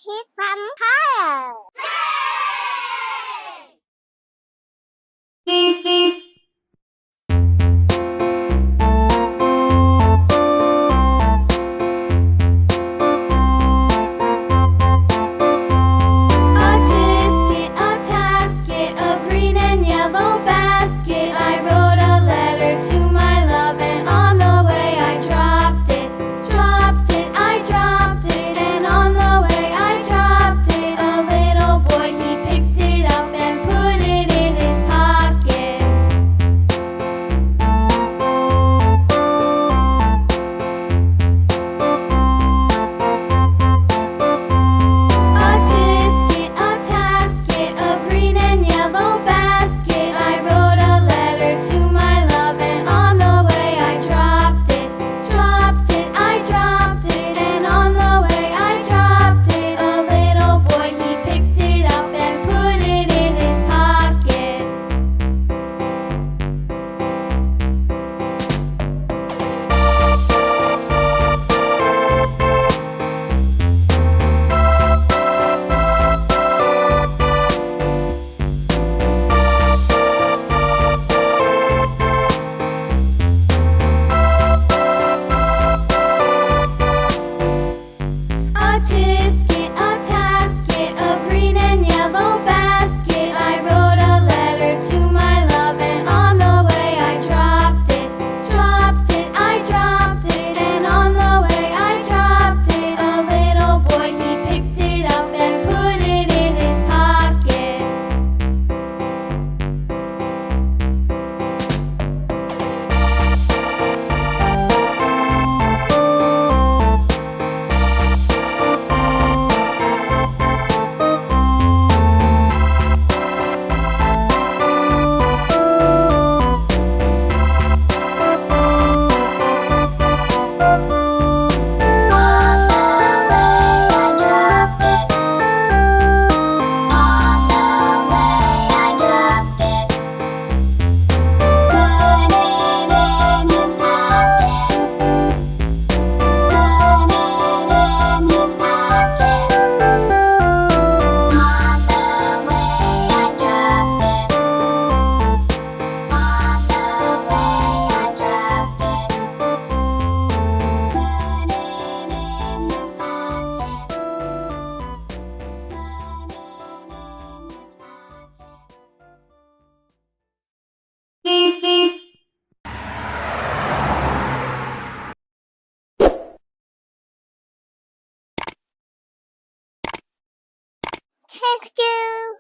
He's from Ohio. A tisket, a tasket, a green and yellow basket. I wrote a letter to my love, and on the way I dropped it. Dropped it, I dropped it, and on the way I dropped it. A little boy, he picked it up and put it in his pocket. A tisket, a tasket, a green and yellow basket. I wrote a letter to my love, and on the way I dropped it. Dropped it, I dropped it, and on the way I dropped it. A little boy, he picked it up and put it in his pocket. A tisket, a tasket, a green and yellow basket. I wrote a letter to my love, and on the way I dropped it. Dropped it, I dropped it, and on the way I dropped it. A little boy, he picked it up and put it in his pocket. Thank you.